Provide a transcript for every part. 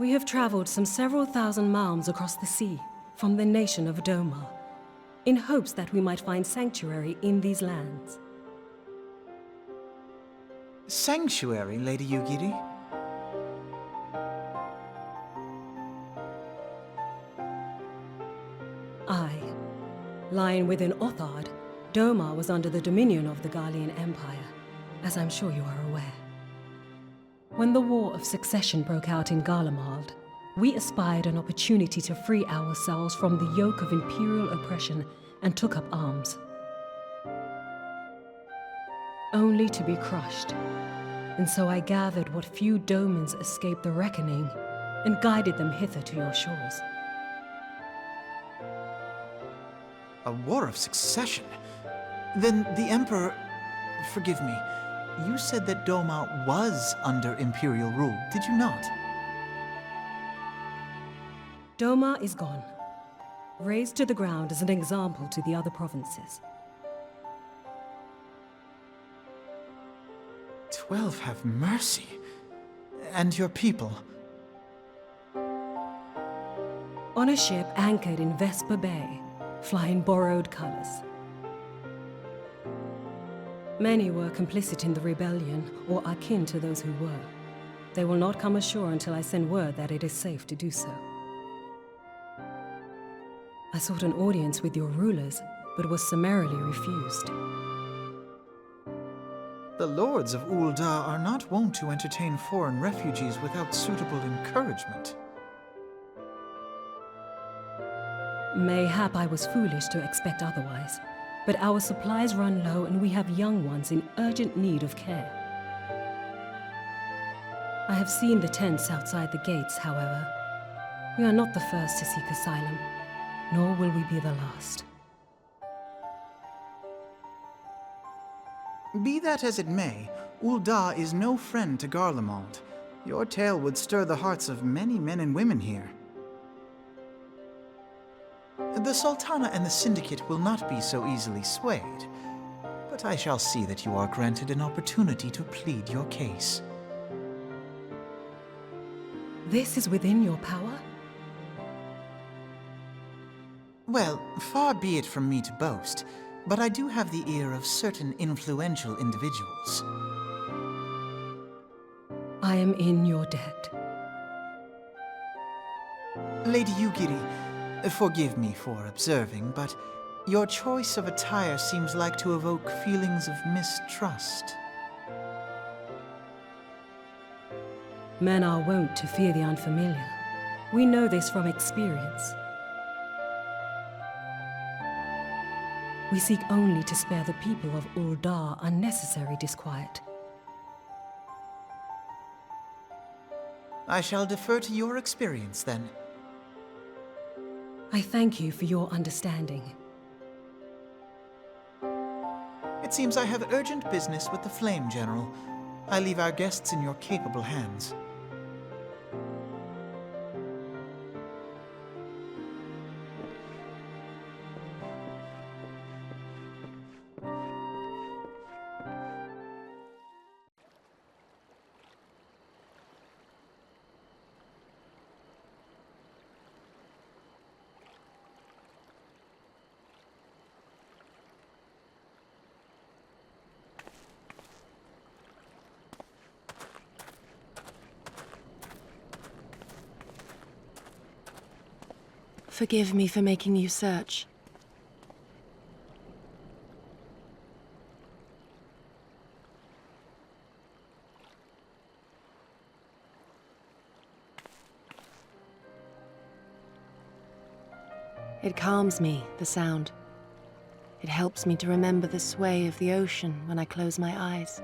We have traveled some several thousand miles across the sea from the nation of Doma, in hopes that we might find sanctuary in these lands. Sanctuary, Lady Yugiri? Aye. Lying within Othard, Doma was under the dominion of the Garlean Empire, as I'm sure you are aware. When the War of Succession broke out in Garlemald, we espied an opportunity to free ourselves from the yoke of imperial oppression and took up arms. Only to be crushed. And so I gathered what few Domans escaped the reckoning and guided them hither to your shores. A war of succession? Then the Emperor... Forgive me. You said that Doma was under imperial rule, did you not? Doma is gone. Razed to the ground as an example to the other provinces. 12 have mercy. And your people? On a ship anchored in Vesper Bay, flying borrowed colors. Many were complicit in the rebellion, or akin to those who were. They will not come ashore until I send word that it is safe to do so. I sought an audience with your rulers, but was summarily refused. The lords of Ul'dah are not wont to entertain foreign refugees without suitable encouragement. Mayhap I was foolish to expect otherwise, but our supplies run low and we have young ones in urgent need of care. I have seen the tents outside the gates, however. We are not the first to seek asylum, nor will we be the last. Be that as it may, Ul'dah is no friend to Garlemald. Your tale would stir the hearts of many men and women here. The Sultana and the Syndicate will not be so easily swayed, but I shall see that you are granted an opportunity to plead your case. This is within your power? Well, far be it from me to boast, but I do have the ear of certain influential individuals. I am in your debt. Lady Yugiri, forgive me for observing, but your choice of attire seems like to evoke feelings of mistrust. Men are wont to fear the unfamiliar. We know this from experience. We seek only to spare the people of Ul'dah unnecessary disquiet. I shall defer to your experience, then. I thank you for your understanding. It seems I have urgent business with the Flame General. I leave our guests in your capable hands. Forgive me for making you search. It calms me, the sound. It helps me to remember the sway of the ocean when I close my eyes.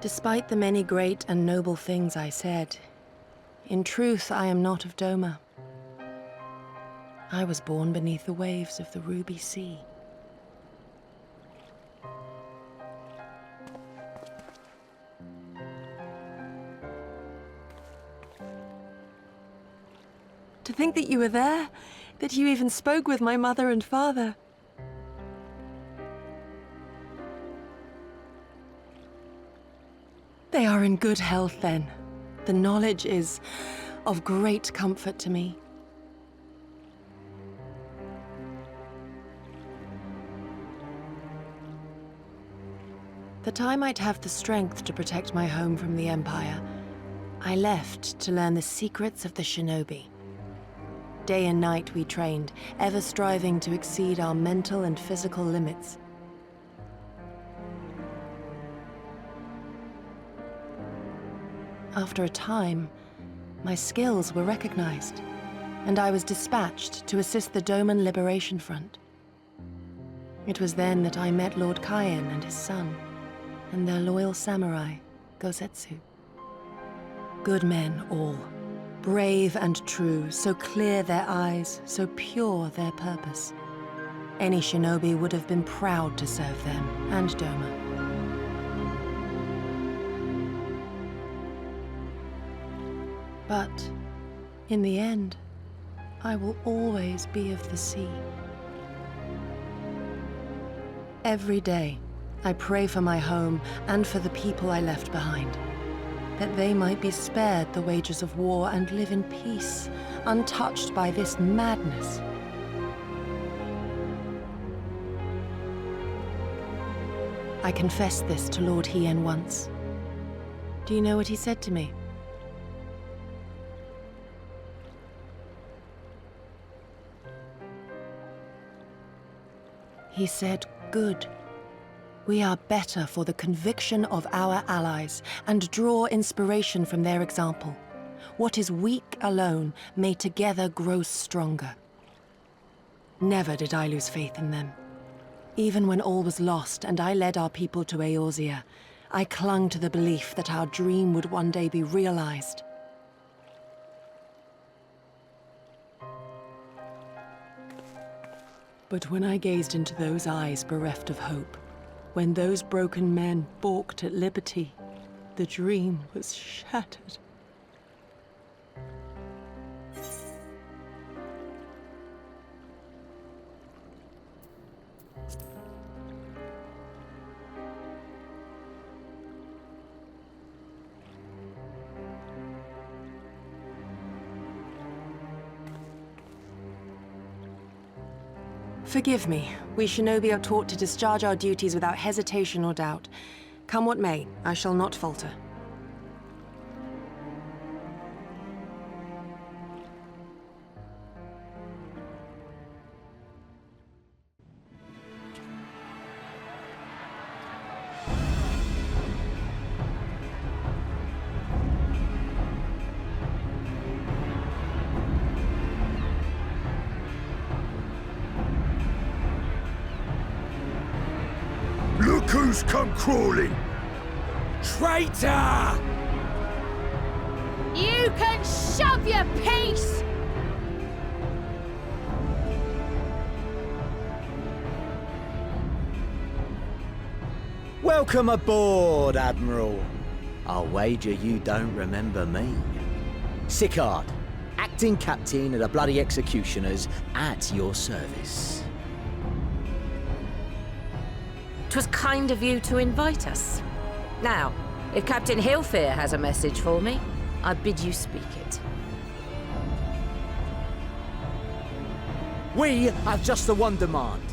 Despite the many great and noble things I said, in truth I am not of Doma. I was born beneath the waves of the Ruby Sea. To think that you were there, that you even spoke with my mother and father. They are in good health, then. The knowledge is of great comfort to me. That I might have the strength to protect my home from the Empire, I left to learn the secrets of the shinobi. Day and night we trained, ever striving to exceed our mental and physical limits. After a time, my skills were recognized, and I was dispatched to assist the Doman Liberation Front. It was then that I met Lord Cayenne and his son, and their loyal samurai, Gosetsu. Good men all, brave and true, so clear their eyes, so pure their purpose. Any shinobi would have been proud to serve them and Doma. But in the end, I will always be of the sea. Every day, I pray for my home and for the people I left behind, that they might be spared the wages of war and live in peace, untouched by this madness. I confessed this to Lord Hien once. Do you know what he said to me? He said, "Good. We are better for the conviction of our allies and draw inspiration from their example. What is weak alone may together grow stronger." Never did I lose faith in them. Even when all was lost and I led our people to Eorzea, I clung to the belief that our dream would one day be realized. But when I gazed into those eyes bereft of hope, when those broken men balked at liberty, the dream was shattered. Forgive me. We shinobi are taught to discharge our duties without hesitation or doubt. Come what may, I shall not falter. Look who's come crawling! Traitor! You can shove your piece! Welcome aboard, Admiral. I'll wager you don't remember me. Sicard, acting captain of the bloody executioners, at your service. 'Twas kind of you to invite us. Now, if Captain Hillfear has a message for me, I bid you speak it. We have just the one demand.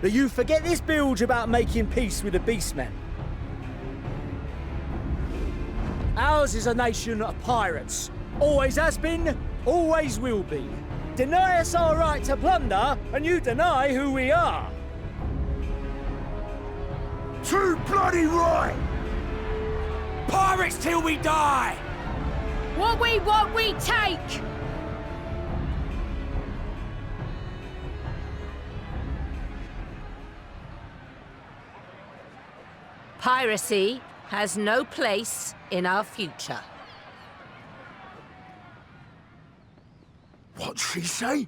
That you forget this bilge about making peace with the Beastmen. Ours is a nation of pirates. Always has been, always will be. Deny us our right to plunder, and you deny who we are. Too bloody right! Pirates till we die! What we want, we take! Piracy has no place in our future. What'd she say?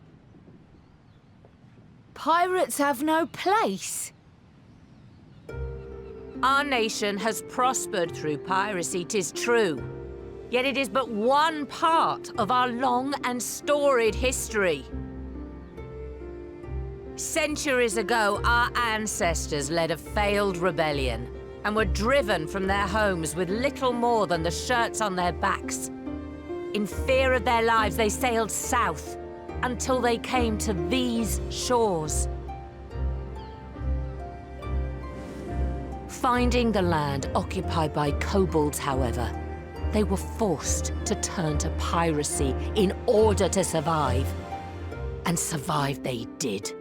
Pirates have no place. Our nation has prospered through piracy, 'tis true. Yet it is but one part of our long and storied history. Centuries ago, our ancestors led a failed rebellion. and were driven from their homes with little more than the shirts on their backs. In fear of their lives, they sailed south until they came to these shores. Finding the land occupied by kobolds, however, they were forced to turn to piracy in order to survive. And survive they did.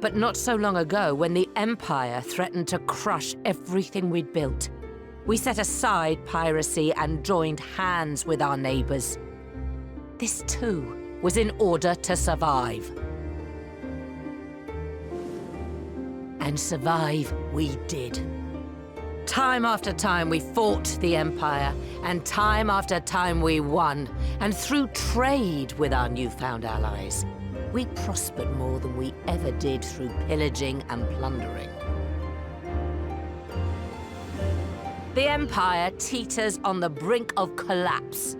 But not so long ago, when the Empire threatened to crush everything we'd built, we set aside piracy and joined hands with our neighbors. This too was in order to survive. And survive we did. Time after time we fought the Empire, and time after time we won. And through trade with our newfound allies, we prospered more than we ever did through pillaging and plundering. The Empire teeters on the brink of collapse.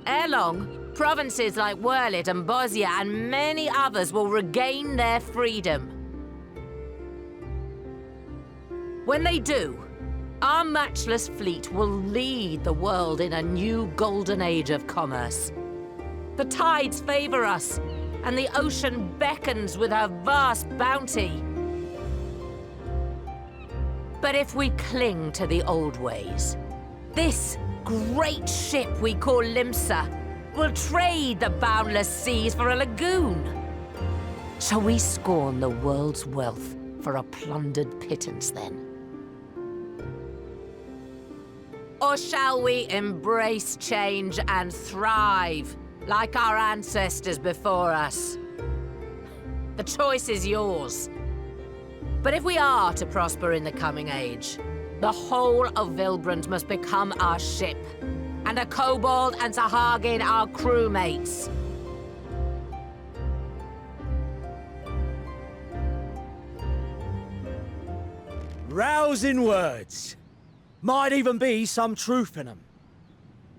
Ere long, provinces like Wurlit and Bosnia and many others will regain their freedom. When they do, our matchless fleet will lead the world in a new golden age of commerce. The tides favor us, and the ocean beckons with her vast bounty. But if we cling to the old ways, this great ship we call Limsa will trade the boundless seas for a lagoon. Shall we scorn the world's wealth for a plundered pittance then? Or shall we embrace change and thrive, like our ancestors before us? The choice is yours. But if we are to prosper in the coming age, the whole of Vilbrand must become our ship, and a kobold and Sahagin our crewmates. Rousing words. Might even be some truth in them.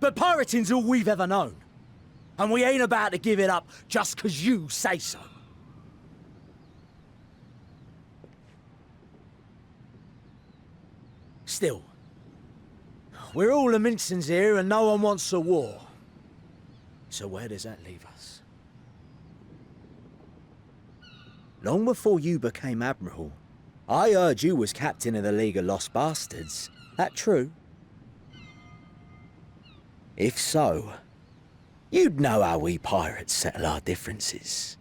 But pirating's all we've ever known. And we ain't about to give it up just 'cause you say so. Still, we're all Mincins here and no one wants a war. So where does that leave us? Long before you became Admiral, I heard you was captain of the League of Lost Bastards. That true? If so, you'd know how we pirates settle our differences.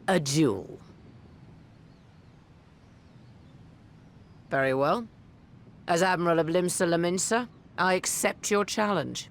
A duel. Very well. As Admiral of Limsa Laminsa, I accept your challenge.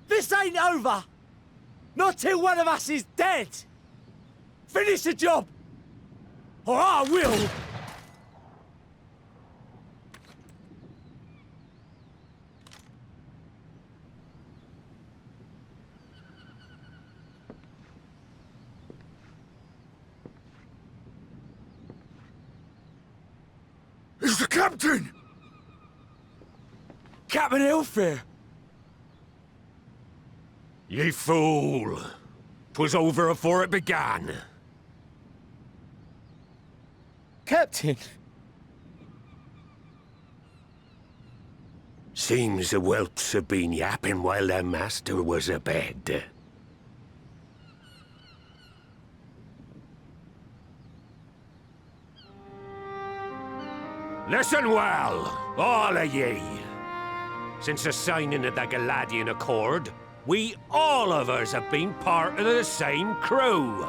This ain't over! Not till one of us is dead! Finish the job! Or I will! It's the captain! Captain Elfair! Ye fool! 'Twas over afore it began. Captain! Seems the whelps have been yapping while their master was abed. Listen well, all of ye. Since the signing of the Galadian Accord, we all of us have been part of the same crew.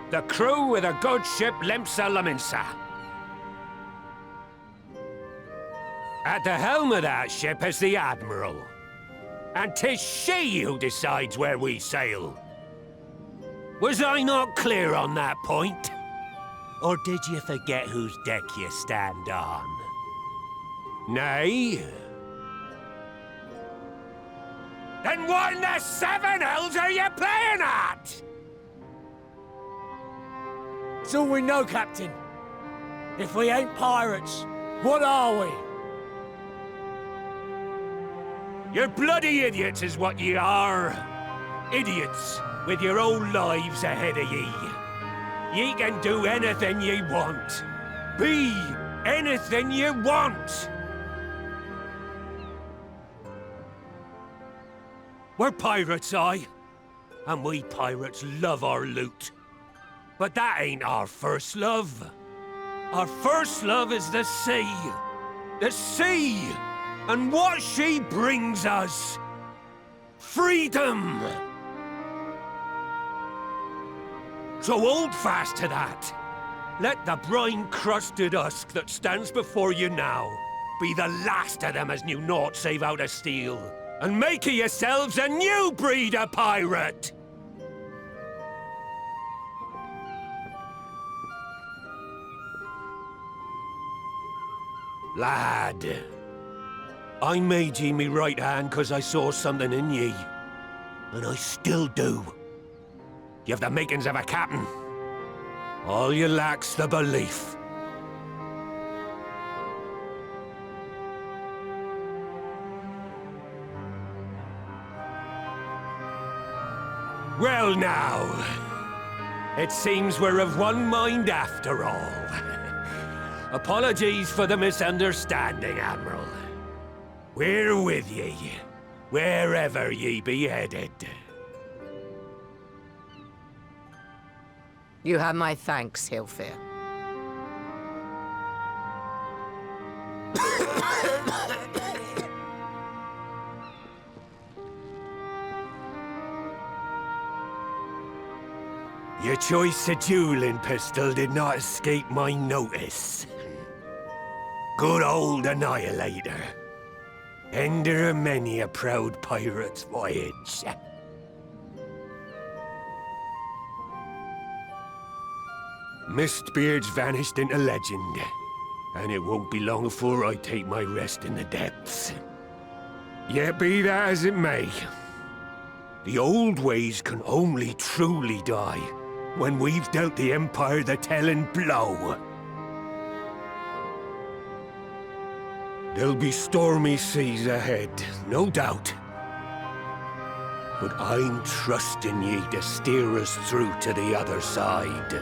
The crew of the good ship Lemsa Laminsa. At the helm of that ship is the Admiral. And 'tis she who decides where we sail. Was I not clear on that point? Or did you forget whose deck you stand on? Nay? Then what in the seven hells are you playing at? It's all we know, Captain. If we ain't pirates, what are we? You're bloody idiots is what ye are. Idiots with your own lives ahead of ye. Ye can do anything ye want. Be anything ye want. We're pirates, aye. And we pirates love our loot. But that ain't our first love. Our first love is the sea. The sea! And what she brings us. Freedom! So hold fast to that. Let the brine-crusted husk that stands before you now be the last of them as knew naught save out of steel. And make of yourselves a new breed of pirate! Lad, I made ye me right hand 'cause I saw something in ye. And I still do. You have the makings of a captain. All you lack's the belief. Well now, it seems we're of one mind after all. Apologies for the misunderstanding, Admiral. We're with ye, wherever ye be headed. You have my thanks, Hilfir. Your choice of dueling pistol did not escape my notice. Good old Annihilator. Ender of many a proud pirate's voyage. Mistbeard's vanished into legend, and it won't be long before I take my rest in the depths. Yet be that as it may, the old ways can only truly die when we've dealt the Empire the telling blow. There'll be stormy seas ahead, no doubt. But I'm trusting ye to steer us through to the other side.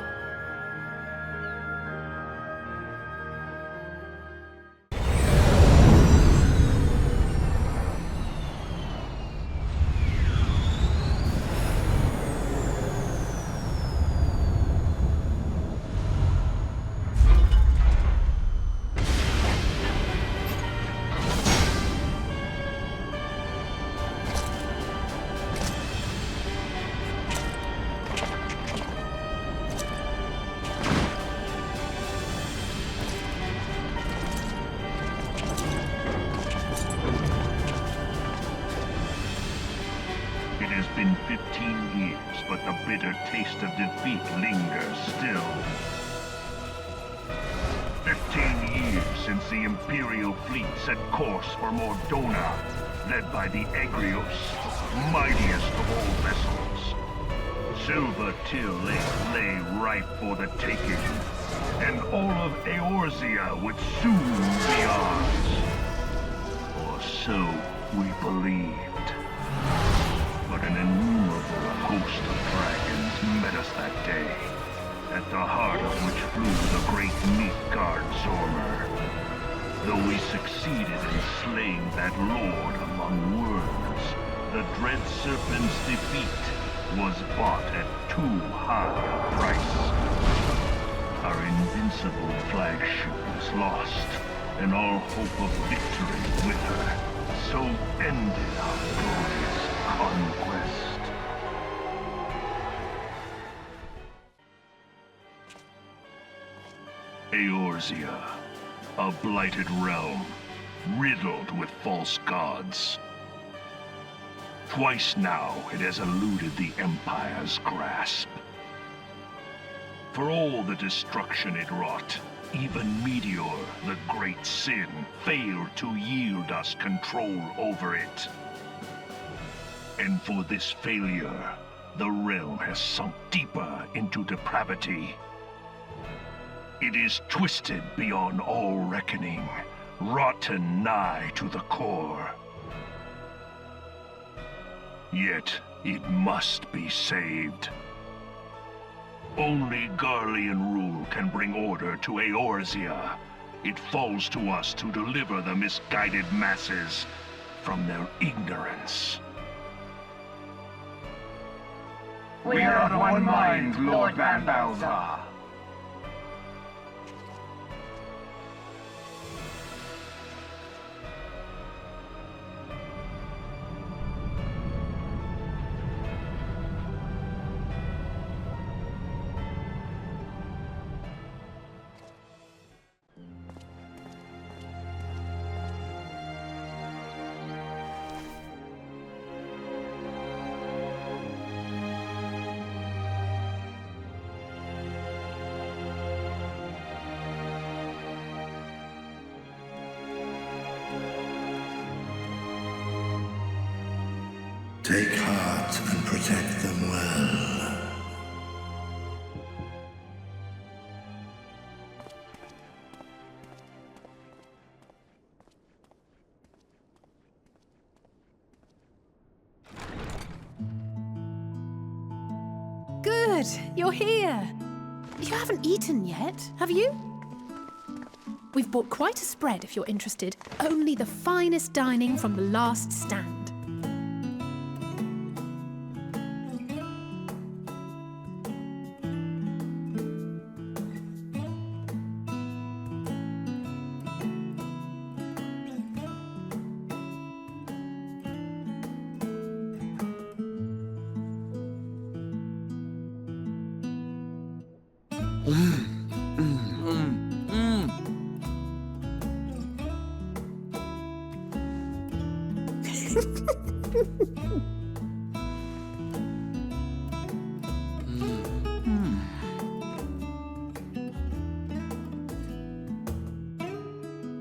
It has been 15 years, but the bitter taste of defeat lingers still. 15 years since the Imperial fleet set course for Mordona, led by the Egrios, mightiest of all vessels. Silver Till lay ripe for the taking, and all of Eorzea would soon be ours. Or so we believed. but an innumerable host of dragons met us that day, at the heart of which flew the great Midgard Zormer. Though we succeeded in slaying that lord among worms, the dread serpent's defeat was bought at too high a price. Our invincible flagship was lost, and all hope of victory with her. So ended our glorious conquest. Eorzea, a blighted realm, riddled with false gods. Twice now it has eluded the Empire's grasp. For all the destruction it wrought, even Meteor, the great sin, failed to yield us control over it. And for this failure, the realm has sunk deeper into depravity. It is twisted beyond all reckoning, rotten nigh to the core. Yet it must be saved. Only Garlean rule can bring order to Eorzea. It falls to us to deliver the misguided masses from their ignorance. We are of one mind, Lord Van Balzar. Take heart and protect them well. Good, you're here. You haven't eaten yet, have you? We've bought quite a spread if you're interested. Only the finest dining from the last stand.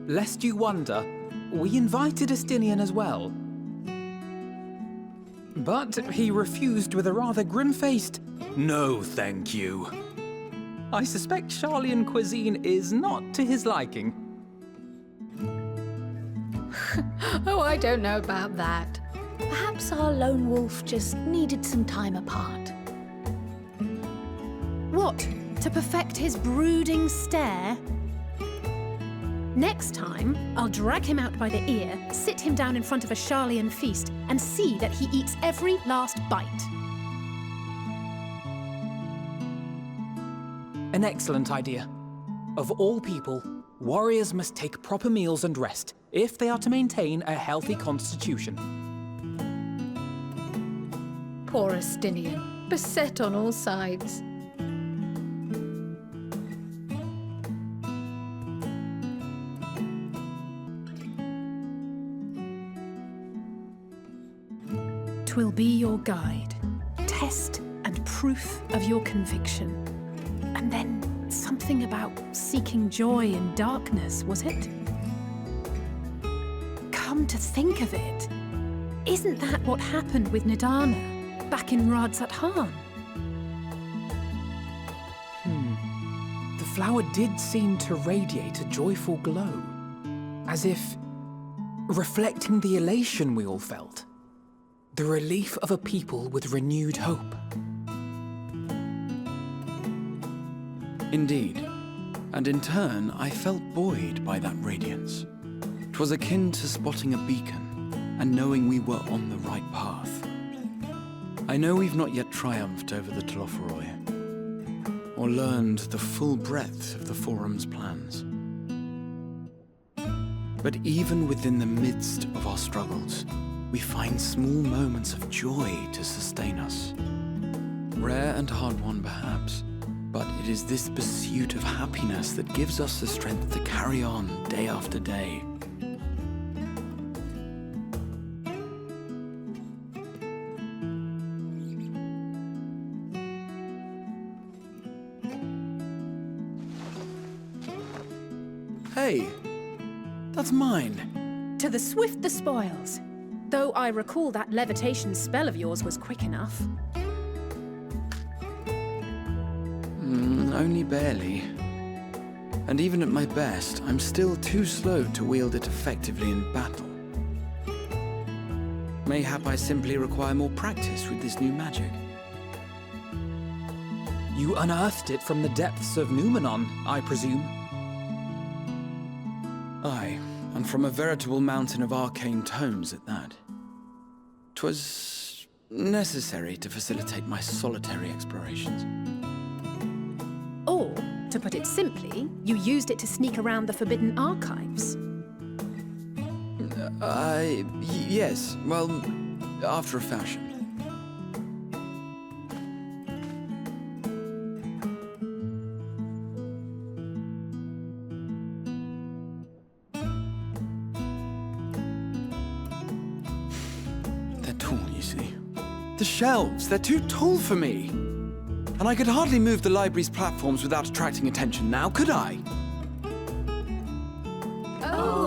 Lest you wonder, we invited Estinian as well. But he refused with a rather grim-faced, "No, thank you." I suspect Charlian cuisine is not to his liking. Oh, I don't know about that. Perhaps our lone wolf just needed some time apart. What? To perfect his brooding stare? Next time, I'll drag him out by the ear, sit him down in front of a Charlian feast, and see that he eats every last bite. An excellent idea. Of all people, warriors must take proper meals and rest if they are to maintain a healthy constitution. Poor Estinian, beset on all sides. Twill be your guide, test and proof of your conviction. And then something about seeking joy in darkness, was it? Come to think of it, isn't that what happened with Nidana back in Radzat-Han? The flower did seem to radiate a joyful glow, as if reflecting the elation we all felt. The relief of a people with renewed hope. Indeed, and in turn, I felt buoyed by that radiance. 'Twas akin to spotting a beacon and knowing we were on the right path. I know we've not yet triumphed over the Telophoroi, or learned the full breadth of the Forum's plans. But even within the midst of our struggles, we find small moments of joy to sustain us. Rare and hard-won, perhaps, but it is this pursuit of happiness that gives us the strength to carry on day after day. Hey, that's mine. To the swift the spoils. Though I recall that levitation spell of yours was quick enough. Only barely. And even at my best, I'm still too slow to wield it effectively in battle. Mayhap I simply require more practice with this new magic. You unearthed it from the depths of Numenon, I presume? Aye, and from a veritable mountain of arcane tomes at that. 'Twas necessary to facilitate my solitary explorations. Or, to put it simply, you used it to sneak around the Forbidden Archives. Yes, well, after a fashion. They're tall, you see. The shelves, they're too tall for me. And I could hardly move the library's platforms without attracting attention now, could I? Oh,